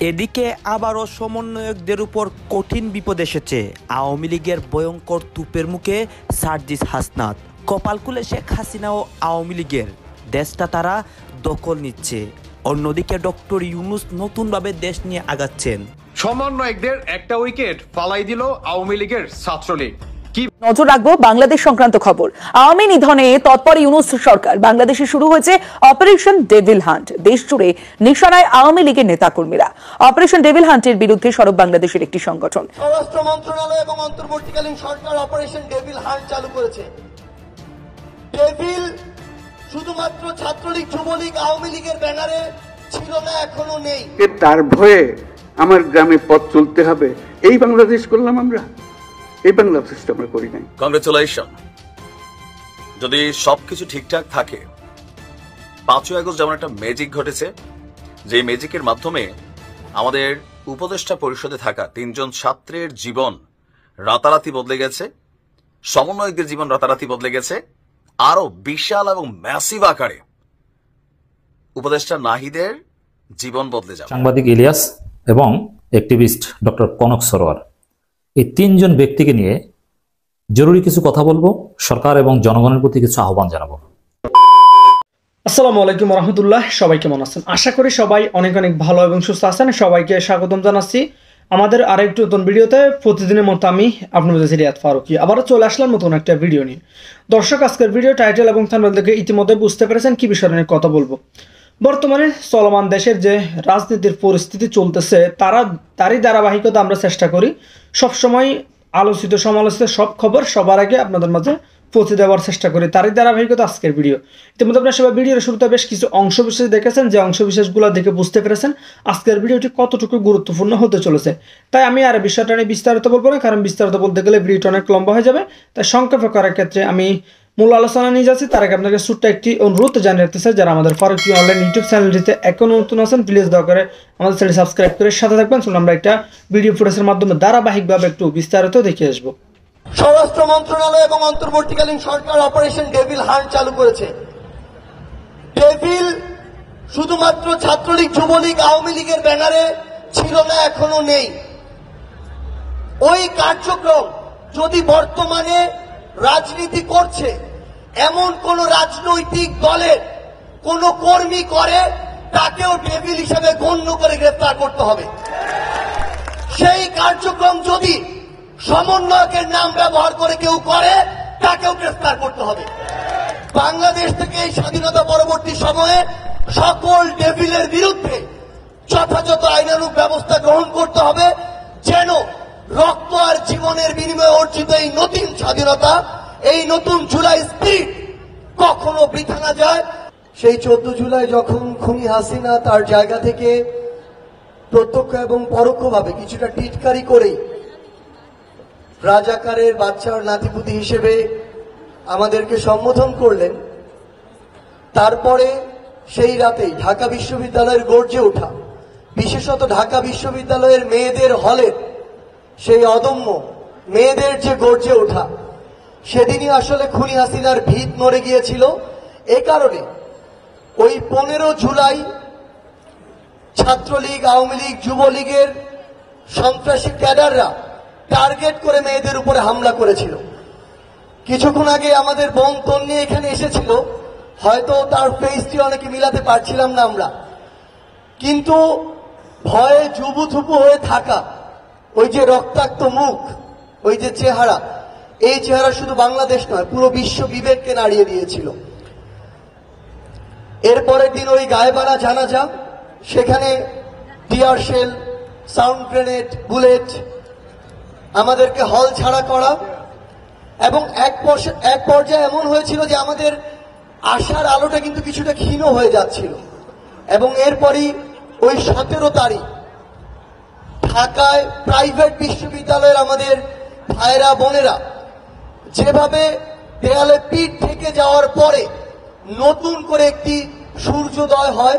এদিকে আবারও সমন্বয়কদের উপর কঠিন বিপদ এসেছে। আওয়ামী লীগের ভয়ঙ্কর তুপের মুখে সার্জিস হাসনাত। কপাল খুলে শেখ হাসিনা ও আওয়ামী লীগের দেশটা তারা দখল নিচ্ছে। অন্যদিকে ডক্টর ইউনূস নতুনভাবে দেশ নিয়ে আগাচ্ছেন। সমন্বয়কদের একটা উইকেট ফালাই দিল আওয়ামী লীগের ছাত্রলীগ। নজর রাখবো বাংলাদেশ সংক্রান্ত খবর। আওয়ামী নিধনে তৎপর ইউনূস সরকার। বাংলাদেশে শুরু হয়েছে অপারেশন ডেভিল হান্ট। দেশ জুড়ে নিশানায় আওয়ামী লীগের নেতাকর্মীরা। অপারেশন ডেভিল হান্টের বিরুদ্ধে সরব বাংলাদেশের একটি সংগঠন। স্বরাষ্ট্র মন্ত্রণালয় এবং অন্তর্বর্তীকালীন সরকার অপারেশন ডেভিল হান্ট চালু করেছে। ডেভিল শুধুমাত্র ছাত্রলীগ, যুবলীগ, আওয়ামী লীগের ব্যানারে ছিল না, এখনো নেই। তার ভয়ে আমার গ্রামে পথ চলতে হবে, এই বাংলাদেশ করলাম আমরা। এই বাংলাদেশটা আমরা করি নাই। কংগ্রেচুলেশন। যদি সবকিছু ঠিকঠাক থাকে, 5ই আগস্ট যেমন একটা ম্যাজিক ঘটেছে, যে ম্যাজিকের মাধ্যমে আমাদের উপদেষ্টা পরিষদে থাকা 3 জন ছাত্রের জীবন রাতারাতি বদলে গেছে, সমন্বয়কদের জীবন রাতারাতি বদলে গেছে, আরো বিশাল এবং ম্যাসিভ আকারে উপদেষ্টা নাহিদের জীবন বদলে যাবে। সাংবাদিক ইলিয়াস এবং অ্যাক্টিভিস্ট ডক্টর কনক সরোয়ার, এই 3 জন ব্যক্তিকে নিয়ে জরুরি কিছু কথা বলবো, সরকার এবং জনগণের প্রতি কিছু আহ্বান জানাবো। আসসালামু আলাইকুম রহমতুল্লাহ। সবাই কেমন আছেন? আশা করি সবাই অনেক অনেক ভালো এবং সুস্থ আছেন। সবাইকে স্বাগতম জানাচ্ছি আমাদের আরেকটি নতুন ভিডিওতে। প্রতিদিনের মতো আমি আপনাদের রিয়াদ ফারুকি আবারও চলে আসলাম নতুন একটা ভিডিও নিয়ে। দর্শক, আজকের ভিডিও টাইটেল এবং থাম্বনেল দেখে ইতিমধ্যে বুঝতে পেরেছেন কি বিষয় নিয়ে কথা বলবো। বর্তমানে চলমান দেশের যে রাজনীতির পরিস্থিতি চলতেছে, তারই ধারাবাহিকতা আমরা চেষ্টা করি সবসময় আলোচিত সমালোচিত সব খবর সবার আগে আপনাদের মাঝে পৌঁছে দেওয়ার চেষ্টা করি। তারই ধারাবাহিকতা আজকের ভিডিও। ইতিমধ্যে আপনারা সবাই ভিডিওর শুরুতে বেশ কিছু অংশবিশেষ দেখেছেন, যে অংশবিশেষগুলো দেখে বুঝতে পেরেছেন আজকের ভিডিওটি কতটুকু গুরুত্বপূর্ণ হতে চলেছে। তাই আমি আর বিষয়টা নিয়ে বিস্তারিত বলবো না, কারণ বিস্তারিত বলতে গেলে ভিডিওটা অনেক লম্বা হয়ে যাবে। তাই সংক্ষেপে করার ক্ষেত্রে আমি মূল আলোচনা নিয়ে যাচ্ছি। তার আগে আপনাকে ছোট্ট একটি অনুরোধ জানিয়ে রাখতে চাই, যারা আমাদের ফারুকি অনলাইন ইউটিউব চ্যানেলটিতে এখনো নতুন আছেন, প্লিজ দয়া করে আমাদের চ্যানেল সাবস্ক্রাইব করে সাথে থাকবেন। চলুন আমরা একটা ভিডিও ফুটেজের মাধ্যমে ধারাবাহিকভাবে একটু বিস্তারিত দেখে আসবো। স্বরাষ্ট্র মন্ত্রণালয় এবং অন্তর্বর্তীকালীন সরকার অপারেশন ডেভিল হান্ট চালু করেছে। ডেভিল শুধুমাত্র ছাত্রলীগ, যুবলীগ, আওয়ামী লীগের ব্যানারে ছিল না, এখনো নেই। ওই কার্যক্রম যদি বর্তমানে রাজনীতি করছে এমন কোন রাজনৈতিক দলের কোন কর্মী করে, তাকেও ডেভিল হিসেবে গণ্য করে গ্রেফতার করতে হবে। সেই কার্যক্রম যদি সমন্বয়কের নাম ব্যবহার করে কেউ করে, তাকেও গ্রেফতার করতে হবে। বাংলাদেশ থেকে এই স্বাধীনতা পরবর্তী সময়ে সকল ডেভিলের বিরুদ্ধে যথাযথ আইনানুগ ব্যবস্থা গ্রহণ করতে হবে, যেন রক্ত আর জীবনের বিনিময়ে অর্জিত এই নতুন স্বাধীনতা, এই নতুন জুলাই স্পিরিট কখনো বৃথা না যায়। সেই 14 জুলাই যখন খুনি হাসিনা তার জায়গা থেকে প্রত্যক্ষ এবং পরোক্ষভাবে কিছুটা টিটকারি করেই রাজাকারের বাচ্চার নাতিপুতি হিসেবে আমাদেরকে সম্বোধন করলেন, তারপরে সেই রাতেই ঢাকা বিশ্ববিদ্যালয়ের গর্জে ওঠা, বিশেষত ঢাকা বিশ্ববিদ্যালয়ের মেয়েদের হলের সেই অদম্য মেয়েদের যে গর্জে ওঠা, সেদিনই আসলে খুনি হাসিনার ভিত নড়ে গিয়েছিল। এ কারণে ওই 15 জুলাই ছাত্রলীগ, আওয়ামী লীগ, যুবলীগের সন্ত্রাসী ক্যাডাররা টার্গেট করে মেয়েদের উপরে হামলা করেছিল। কিছুক্ষণ আগে আমাদের বোন তন্নি এখানে এসেছিল, হয়তো তার ফেসটি অনেকে মিলাতে পারছিলাম না আমরা, কিন্তু ভয়ে জুবুথুবু হয়ে থাকা ওই যে রক্তাক্ত মুখ, ওই যে চেহারা, এই চেহারা শুধু বাংলাদেশ নয়, পুরো বিশ্ব বিবেককে নাড়িয়ে দিয়েছিল। এরপরের দিন ওই গায়েবালা জানাজা, সেখানে tear shell, sound grenade, bullet, আমাদেরকে হল ছাড়া করা, এবং এক পর্যায়ে এমন হয়েছিল যে আমাদের আশার আলোটা কিন্তু কিছুটা ক্ষীণ হয়ে যাচ্ছিল। এবং এরপরই ওই 17 তারিখ ঢাকায় প্রাইভেট বিশ্ববিদ্যালয়ের আমাদের ভাইরা বোনেরা যেভাবে দেয়ালে পিঠ থেকে যাওয়ার পরে নতুন করে একটি সূর্যোদয় হয়,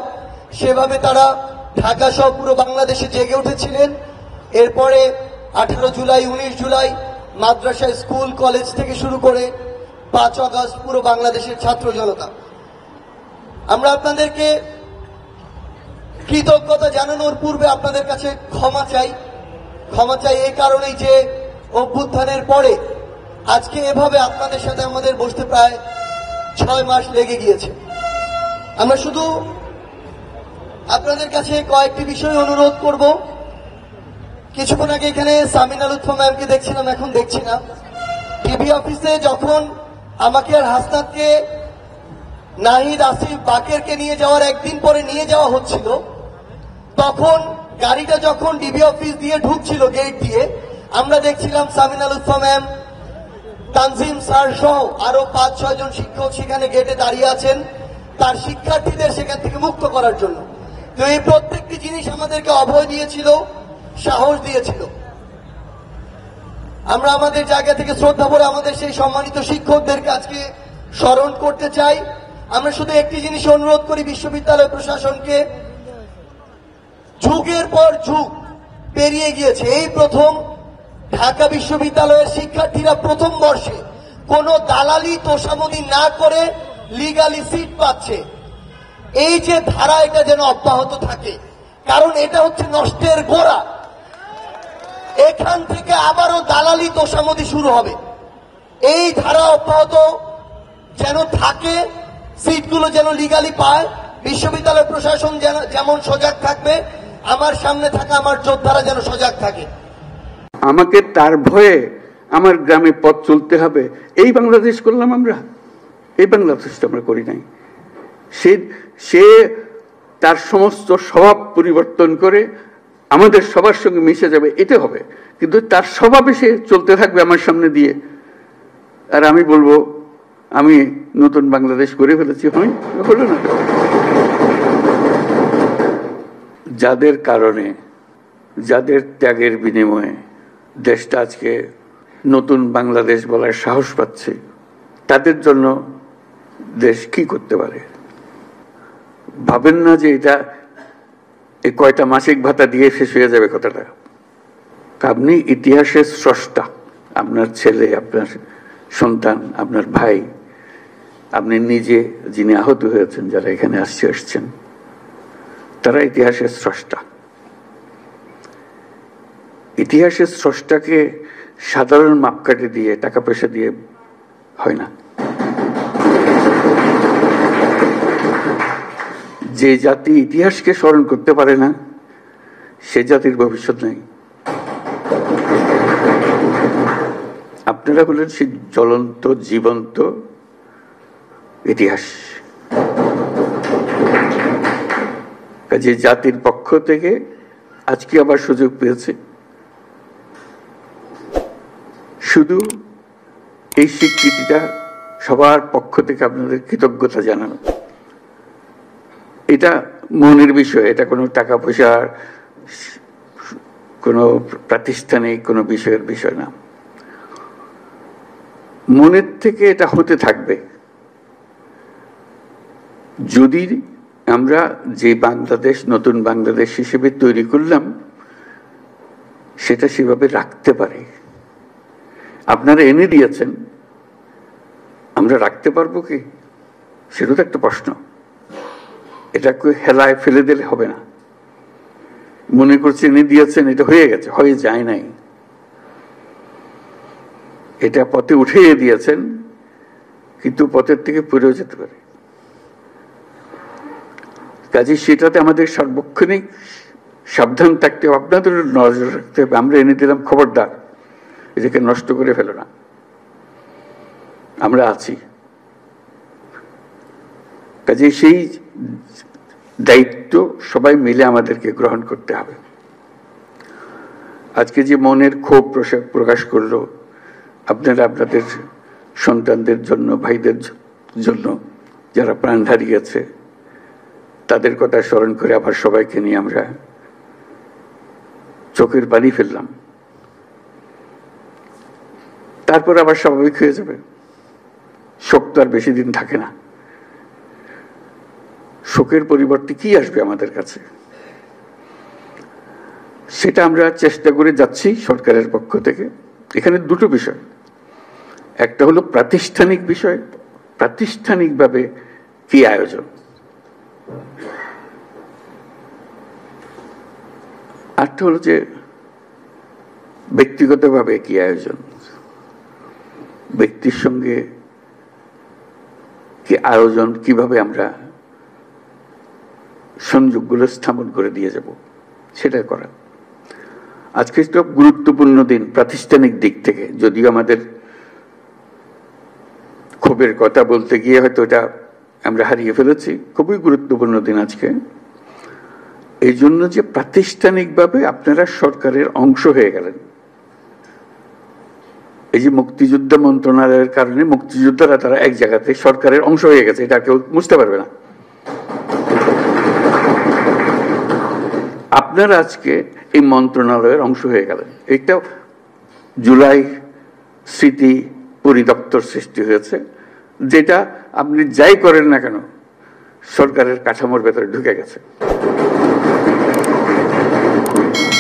সেভাবে তারা ঢাকা সহ পুরো বাংলাদেশে জেগে উঠেছিলেন। এরপরে 18 জুলাই, 19 জুলাই মাদ্রাসা, স্কুল, কলেজ থেকে শুরু করে 5 আগস্ট পুরো বাংলাদেশের ছাত্র জনতা। আমরা আপনাদেরকে কৃতজ্ঞতা জানানোর পূর্বে আপনাদের কাছে ক্ষমা চাই এই কারণেই যে অভ্যুত্থানের পরে আজকে এভাবে আপনাদের সাথে আমাদের বসতে প্রায় 6 মাস লেগে গিয়েছে। আমরা শুধু আপনাদের কাছে কয়েকটি বিষয় অনুরোধ করব। কিছুক্ষণ আগে এখানে সামিনা লুৎফা ম্যামকে দেখছিলাম, এখন দেখছি না। টিভি অফিসে যখন আমাকে আর হাসনাতকে নাহিদ, আসিফ, বাকেরকে নিয়ে যাওয়ার একদিন পরে নিয়ে যাওয়া হচ্ছিল, তখন গাড়িটা যখন ডিবি অফিস দিয়ে ঢুকছিল গেট দিয়ে, আমরা দেখছিলাম সামিনা লুৎফা ম্যাম, তানজিম স্যার সহ আরো 5-6 জন শিক্ষক সেখানে গেটে দাঁড়িয়ে আছেন তার শিক্ষার্থীদের সেখান থেকে মুক্ত করার জন্য। তো এই প্রত্যেকটি জিনিস আমাদেরকে অভয় দিয়েছিল, সাহস দিয়েছিল। আমরা আমাদের জায়গা থেকে শ্রদ্ধা করে আমাদের সেই সম্মানিত শিক্ষকদেরকে আজকে স্মরণ করতে চাই। আমরা শুধু একটি জিনিস অনুরোধ করি বিশ্ববিদ্যালয় প্রশাসনকে, যুগের পর যুগ পেরিয়ে গিয়েছে, এই প্রথম ঢাকা বিশ্ববিদ্যালয়ের শিক্ষার্থীরা প্রথম বর্ষে কোনো দালালি তোষামোদি না করে লিগালি সিট পাচ্ছে। এই যে ধারা, এটা যেন অব্যাহত থাকে, কারণ এটা হচ্ছে নষ্টের গোড়া। এখান থেকে আবারও দালালি তোষামোদি শুরু হবে। এই ধারা অব্যাহত যেন থাকে, সিটগুলো যেন লিগালি পায়। বিশ্ববিদ্যালয় প্রশাসন যেমন সজাগ থাকবে, আমার সামনে থাকা আমার যোদ্ধারা যেন সজাগ থাকে। আমাকে তার ভয়ে আমার গ্রামে পথ চলতে হবে, এই বাংলাদেশ করলাম আমরা? এই বাংলাদেশটা আমরা করি নাই। সে তার সমস্ত স্বভাব পরিবর্তন করে আমাদের সবার সঙ্গে মিশে যাবে, এটা হবে। কিন্তু তার স্বভাবে সে চলতে থাকবে আমার সামনে দিয়ে, আর আমি বলবো আমি নতুন বাংলাদেশ করে ফেলেছি। হলো না? যাদের কারণে, যাদের ত্যাগের বিনিময়ে দেশটা আজকে নতুন বাংলাদেশ বলার সাহস পাচ্ছে, তাদের জন্য দেশ কি করতে পারে? ভাবেন না যে এটা এই কয়টা মাসিক ভাতা দিয়ে শেষ হয়ে যাবে কথাটা। আপনি ইতিহাসের স্রষ্টা, আপনার ছেলে, আপনার সন্তান, আপনার ভাই, আপনি নিজে যিনি আহত হয়েছেন, যারা এখানে আসছেন, তারা ইতিহাসের স্রষ্টা। ইতিহাসের স্রষ্টাকে সাধারণ মাপকাঠি দিয়ে, টাকা পয়সা দিয়ে হয় না। যে জাতি ইতিহাসকে স্মরণ করতে পারে না, সে জাতির ভবিষ্যৎ নেই। আপনারা হলেন সেই জ্বলন্ত, জীবন্ত ইতিহাস। কাজে জাতির পক্ষ থেকে আজকে আবার সুযোগ পেয়েছে, শুধু এই স্বীকৃতিটা সবার পক্ষ থেকে আপনাদের কৃতজ্ঞতা জানানো। এটা মনের বিষয়, এটা কোনো টাকা পয়সার, কোনো প্রাতিষ্ঠানিক কোনো বিষয়ের বিষয় না। মনের থেকে এটা হতে থাকবে যদি আমরা যে বাংলাদেশ, নতুন বাংলাদেশ হিসেবে তৈরি করলাম, সেটা সেভাবে রাখতে পারি। আপনারা এনে দিয়েছেন, আমরা রাখতে পারবো কি, সেটা তো একটা প্রশ্ন। এটা হেলায় ফেলে দিলে হবে না। মনে করছে এনে দিয়েছেন, এটা হয়ে গেছে, হয়ে যায় নাই। এটা পথে উঠিয়ে দিয়েছেন, কিন্তু পথের থেকে পড়েও যেতে পারে। কাজে সেটাতে আমাদের সার্বক্ষণিক সাবধান থাকতে হবে, আপনাদের নজর রাখতে হবে। আমরা এনে দিলাম, খবরদার এটাকে নষ্ট করে ফেলো না, আমরা আছি। কাজে সেই দায়িত্ব সবাই মিলে আমাদেরকে গ্রহণ করতে হবে। আজকে যে মনের ক্ষোভ প্রকাশ করলো আপনারা আপনাদের সন্তানদের জন্য, ভাইদের জন্য যারা প্রাণ হারিয়েছে, তাদের কথা স্মরণ করে আবার সবাইকে নিয়ে আমরা চোখের পানি ফেললাম। তারপর আবার স্বাভাবিক হয়ে যাবে। শোক তো আর বেশি দিন থাকে না। শোকের পরিবর্তে কি আসবে আমাদের কাছে, সেটা আমরা চেষ্টা করে যাচ্ছি সরকারের পক্ষ থেকে। এখানে দুটো বিষয়, একটা হলো প্রাতিষ্ঠানিক বিষয়, প্রাতিষ্ঠানিকভাবে কি আয়োজন। আরেকটা হলো যে ব্যক্তিগতভাবে কি আয়োজন, ব্যক্তির সঙ্গে কি আয়োজন, কিভাবে আমরা সংযোগগুলো স্থাপন করে দিয়ে যাব সেটা করা। আজকে একটা গুরুত্বপূর্ণ দিন প্রাতিষ্ঠানিক দিক থেকে, যদিও আমাদের ক্ষোভের কথা বলতে গিয়ে হয়তো এটা আমরা হারিয়ে ফেলেছি। খুবই গুরুত্বপূর্ণ দিন আজকে, এই জন্য যে প্রাতিষ্ঠানিকভাবে আপনারা সরকারের অংশ হয়ে গেলেন। এই যে মুক্তিযুদ্ধ মন্ত্রণালয়ের কারণে মুক্তিযোদ্ধারা তারা এক জায়গাতে সরকারের অংশ হয়ে গেছে, এটা কেউ বুঝতে পারবে না। আপনারা আজকে এই মন্ত্রণালয়ের অংশ হয়ে গেলেন। এটা জুলাই স্মৃতি পরিদপ্তর সৃষ্টি হয়েছে, যেটা আপনি যাই করেন না কেন সরকারের কাঠামোর ভেতরে ঢুকে গেছে।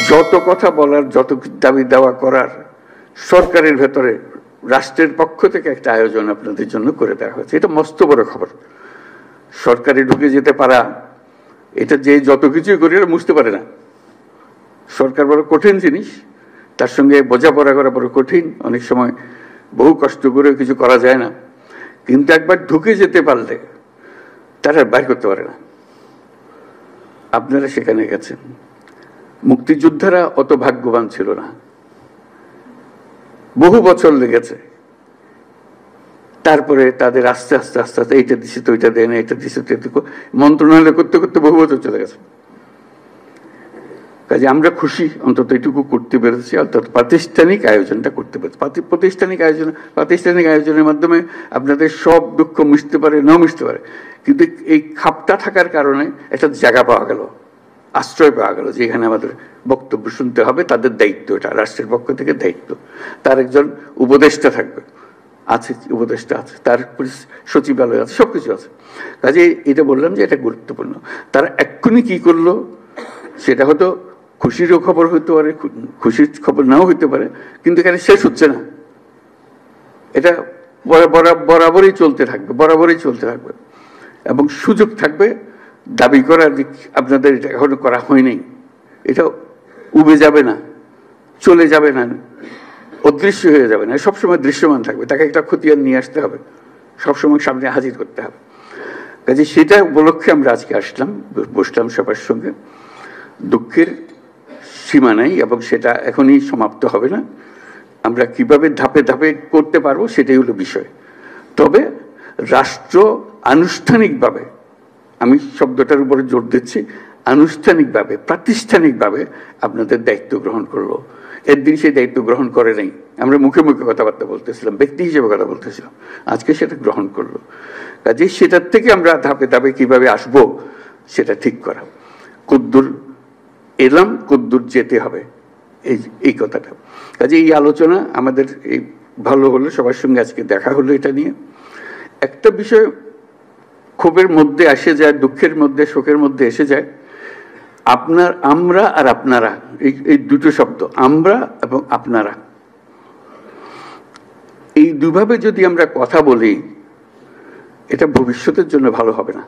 যত কথা বলার, যত দাবি দাওয়া করার সরকারের ভেতরে রাষ্ট্রের পক্ষ থেকে একটা আয়োজন আপনাদের জন্য করে দেওয়া হয়েছে। এটা মস্ত বড় খবর। সরকারে ঢুকে যেতে পারা, এটা যে যত কিছুই করি বুঝতে পারে না। সরকার বড় কঠিন জিনিস, তার সঙ্গে বোঝাপড়া করা বড় কঠিন। অনেক সময় বহু কষ্ট করে কিছু করা যায় না, কিন্তু একবার ঢুকে যেতে পারলে তারা বাইর করতে পারে না। আপনারা সেখানে গেছেন। মুক্তিযোদ্ধারা অত ভাগ্যবান ছিল না, বহু বছর লেগেছে। তারপরে তাদের আস্তে আস্তে আস্তে আস্তে এইটা দিছে তো ওইটা দেয় না, এটা দিছে তো, মন্ত্রণালয় করতে করতে বহু বছর চলে গেছে। কাজে আমরা খুশি অন্তত এটুকু করতে পেরেছি, অর্থাৎ প্রাতিষ্ঠানিক আয়োজনটা করতে পেরেছি। প্রাতিষ্ঠানিক আয়োজনের মাধ্যমে আপনাদের সব দুঃখ মিশতে পারে, নাও মিশতে পারে, কিন্তু এই খাপটা থাকার কারণে একটা জায়গা পাওয়া গেল, আশ্রয় পাওয়া গেল, যেখানে আমাদের বক্তব্য শুনতে হবে। তাদের দায়িত্ব, এটা রাষ্ট্রের পক্ষ থেকে দায়িত্ব। তার একজন উপদেষ্টা থাকবে, আছে উপদেষ্টা আছে, তার সচিবালয় আছে, সবকিছু আছে। কাজে এটা বললাম যে এটা গুরুত্বপূর্ণ। তারা এক্ষুনি কি করলো সেটা হয়তো খুশিরও খবর হতে পারে, খুশির খবর নাও হইতে পারে, কিন্তু এখানে শেষ হচ্ছে না। এটা বরাবরই চলতে থাকবে এবং সুযোগ থাকবে দাবি করার। আপনাদের এটা এখনো করা হয়নি, এটা উবে যাবে না, চলে যাবে না, অদৃশ্য হয়ে যাবে না, সবসময় দৃশ্যমান থাকবে। তাকে একটা খতিয়ান নিয়ে আসতে হবে, সবসময় সামনে হাজির করতে হবে। কাজে সেটা উপলক্ষে আমরা আজকে আসলাম, বসলাম সবার সঙ্গে। দুঃখের সীমা নাই এবং সেটা এখনই সমাপ্ত হবে না। আমরা কিভাবে ধাপে ধাপে করতে পারবো সেটাই হলো বিষয়। তবে রাষ্ট্র আনুষ্ঠানিকভাবে, আমি শব্দটার উপরে জোর দিচ্ছি, আনুষ্ঠানিকভাবে প্রাতিষ্ঠানিকভাবে আপনাদের দায়িত্ব গ্রহণ করলো। একদিন সেই দায়িত্ব গ্রহণ করে নাই, আমরা মুখে মুখে কথাবার্তা বলতেছিলাম, ব্যক্তি হিসেবে কথা বলতেছিলাম, আজকে সেটা গ্রহণ করলো। কাজে সেটার থেকে আমরা ধাপে ধাপে কিভাবে আসবো সেটা ঠিক করা। কদ্দূর এলাম, কদ্দূর যেতে হবে, এই কথাটা। কাজে এই আলোচনা আমাদের এই ভালো হলো, সবার সঙ্গে আজকে দেখা হলো। এটা নিয়ে একটা বিষয় ক্ষোভের মধ্যে আসে যায়, দুঃখের মধ্যে, শোকের মধ্যে এসে যায়। আমরা আর আপনারা, এই দুটো শব্দ, আমরা এবং আপনারা, এই দুভাবে যদি আমরা কথা বলি, এটা ভবিষ্যতের জন্য ভালো হবে না।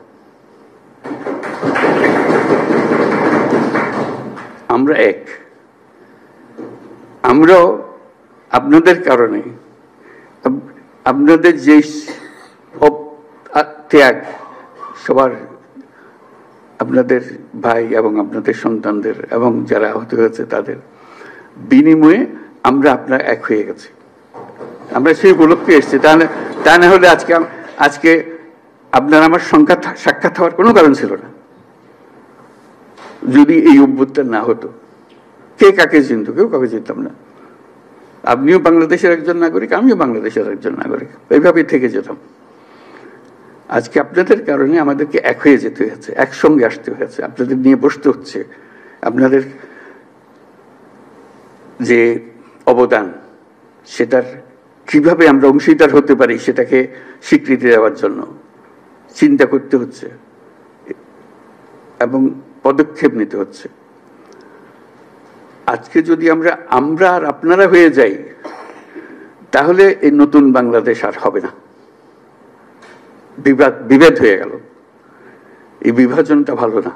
আমরা এক, আমরাও আপনাদের কারণে, আপনাদের যে ত্যাগ, সবার, আপনাদের ভাই এবং আপনাদের সন্তানদের এবং যারা আহত হয়েছে তাদের বিনিময়ে আমরা আপনার এক হয়ে গেছি। আমরা সেই উপলক্ষে এসেছি। তা না হলে আজকে আপনার আমার সাক্ষাৎ হওয়ার কোনো কারণ ছিল না। যদি এই অভ্যুত্থান না হতো, কে কাকে চিনত? কেউ কাকে চিনতাম না। আপনিও বাংলাদেশের একজন নাগরিক, আমিও বাংলাদেশের একজন নাগরিক, এইভাবেই থেকে যেতাম। আজকে আপনাদের কারণে আমাদেরকে এক হয়ে যেতে হয়েছে, একসঙ্গে আসতে হয়েছে, আপনাদের নিয়ে বসতে হচ্ছে। আপনাদের যে অবদান, সেটার কিভাবে আমরা অংশীদার হতে পারি সেটাকে স্বীকৃতি দেওয়ার জন্য চিন্তা করতে হচ্ছে এবং পদক্ষেপ নিতে হচ্ছে। আজকে যদি আমরা আর আপনারা হয়ে যাই, তাহলে এই নতুন বাংলাদেশ আর হবে না। বিভেদ হয়ে গেল, এই বিভাজনটা ভালো না।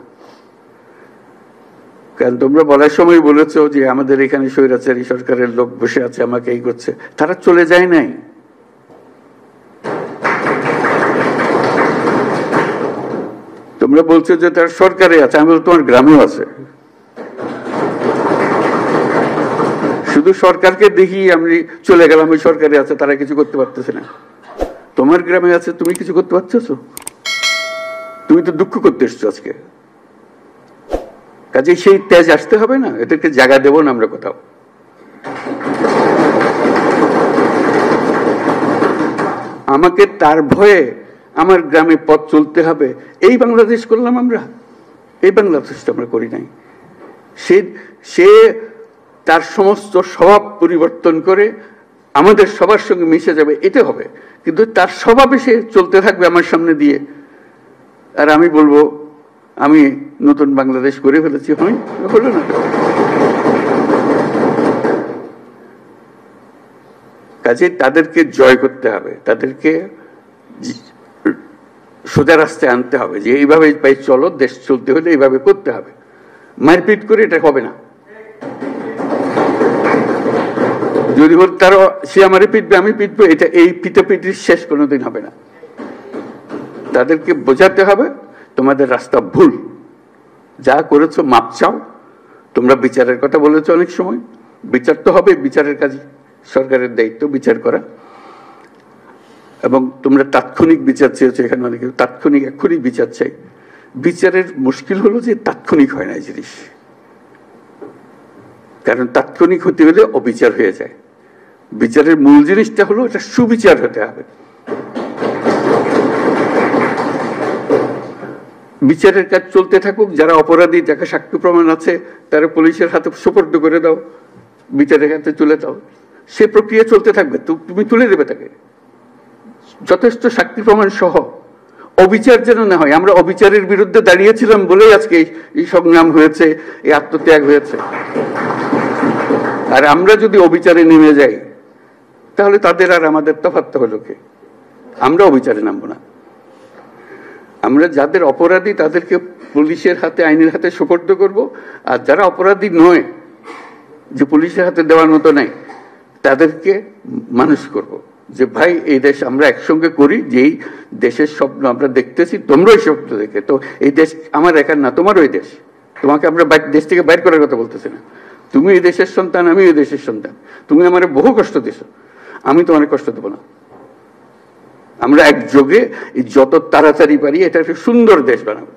কারণ তোমরা বলার সময় বলেছো যে আমাদের এখানে স্বৈরাচারী সরকারের লোক বসে আছে, আমাকে এই করছে। তারা চলে যায় নাই। তোমরা বলছো যে তার সরকারে আছে, আমি বলছি তোমার গ্রামেও আছে। শুধু সরকারকে দেখি আমি চলে গেলাম ওই সরকারে আছে, তারা কিছু করতে পারতেছে না। তোমার গ্রামে আছে, তুমি কিছু করতে পারতেছো? তুমি তো দুঃখ করতে এসছো আজকে। কাজে সেই তেজ আসতে হবে না, এদেরকে জায়গা দেবো না আমরা কোথাও। আমাকে তার ভয়ে আমার গ্রামে পথ চলতে হবে, এই বাংলাদেশ করলাম আমরা? এই বাংলাদেশটা আমরা করি নাই। সে তার সমস্ত স্বভাব পরিবর্তন করে আমাদের সবার সঙ্গে মিশে যাবে, এটা হবে। কিন্তু তার স্বভাবে সে চলতে থাকবে আমার সামনে দিয়ে, আর আমি বলবো আমি নতুন বাংলাদেশ করে ফেলেছি। হয় হলো না? কাজে তাদেরকে জয় করতে হবে, তাদেরকে সোজা রাস্তায় আনতে হবে যে এইভাবে পাই চলো, দেশ চলতে হলে এইভাবে করতে হবে। মারপিট করে এটা হবে না। যদি বল তারা সে আমারে পিটবে আমি পিটবো, এটা এই পিটাপিটির শেষ কোনোদিন হবে না। তাদেরকে বোঝাতে হবে তোমাদের রাস্তা ভুল, যা করেছো মাপ চাও। তোমরা বিচারের কথা বলেছো অনেক সময়, বিচার তো হবে, বিচারের কাজ সরকারের দায়িত্ব বিচার করা। এবং তোমরা তাৎক্ষণিক বিচার চেয়েছো, এখানে অনেকে তাৎক্ষণিক এক্ষুনি বিচার চাই। বিচারের মুশকিল হলো যে তাৎক্ষণিক হয় না এই জিনিস, কারণ তাৎক্ষণিক হতে হলে অবিচার হয়ে যায়। বিচারের মূল জিনিসটা হলো এটা সুবিচার হতে হবে। বিচারের কাজ চলতে থাকুক, যারা অপরাধী, যাকে সাক্ষ্য প্রমাণ আছে, তারা পুলিশের হাতে সুপর্দ করে দাও, বিচারের হাতে তুলে দাও। সে প্রক্রিয়া চলতে থাকবে, তুমি তুলে দেবে তাকে যথেষ্ট সাক্ষী প্রমাণ সহ। অবিচার যেন না হয়। আমরা অবিচারের বিরুদ্ধে দাঁড়িয়েছিলাম বলেই আজকে এই সংগ্রাম হয়েছে, এই আত্মত্যাগ হয়েছে। আর আমরা যদি অবিচারে নেমে যাই তাহলে তাদের আর আমাদের তফাৎ হলো কি? আমরা অবিচারে নামবো না। আমরা যাদের অপরাধী তাদেরকে পুলিশের হাতে, আইনের হাতে সুপর্দ করব। আর যারা অপরাধী নয়, যে পুলিশের হাতে দেওয়ার মতো নাই, তাদেরকে মানুষ করব যে ভাই এই দেশ আমরা একসঙ্গে করি, যেই দেশের স্বপ্ন আমরা দেখতেছি, তোমরাই স্বপ্ন দেখে। তো এই দেশ আমার একার না, তোমার ওই দেশ। তোমাকে আমরা দেশ থেকে বাইর করার কথা বলতেছি না। তুমি এই দেশের সন্তান, আমি এই দেশের সন্তান। তুমি আমার বহু কষ্ট দিছো, আমি তোমার কষ্ট দেবো না। আমরা একযোগে যত তাড়াতাড়ি পারি এটা একটা সুন্দর দেশ বানাবো।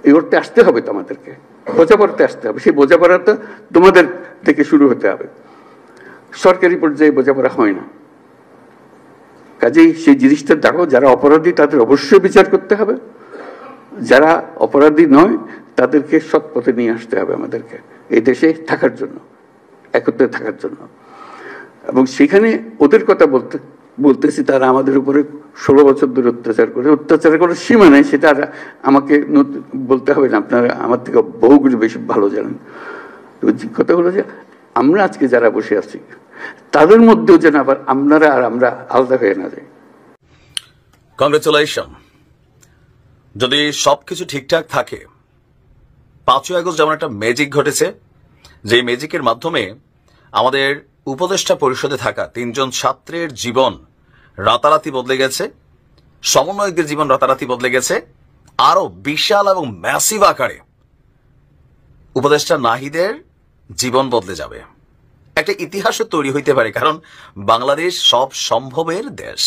এই করতে আসতে হবে তো, আমাদেরকে বোঝাপড়াতে আসতে হবে। সেই বোঝাপড়াটা তোমাদের থেকে শুরু হতে হবে। সরকারি পর্যায়ে বোঝাপড়া হয় না। কাজেই সেই জিনিসটা দেখো, যারা অপরাধী তাদের অবশ্যই বিচার করতে হবে, যারা অপরাধী নয় তাদেরকে সৎ পথে নিয়ে আসতে হবে আমাদেরকে, এই দেশে থাকার জন্য, একত্রে থাকার জন্য। এবং সেখানে ওদের কথা বলতেছি, তারা আমাদের উপরে 16 বছর ধরে অত্যাচার করার সীমা নেই। সেটা আমাকে বলতে হবে না, আপনারা আমার থেকে বহুগুলো বেশি ভালো জানেন। কথা হলো যে আমরা আজকে যারা বসে আছি তাদের মধ্যেও যেন আবার আপনারা আর আমরা আলাদা হয়ে না যাই। কংগ্রেচুলেশন। যদি সবকিছু ঠিকঠাক থাকে, 5ই আগস্ট যেমন একটা ম্যাজিক ঘটেছে, যে ম্যাজিকের মাধ্যমে আমাদের উপদেষ্টা পরিষদে থাকা 3 জন ছাত্রের জীবন রাতারাতি বদলে গেছে, সমন্বয়কদের জীবন রাতারাতি বদলে গেছে, আরো বিশাল এবং ম্যাসিভ আকারে উপদেষ্টা নাহিদের জীবন বদলে যাবে। একটা ইতিহাসও তৈরি হইতে পারে, কারণ বাংলাদেশ সব সম্ভবের দেশ।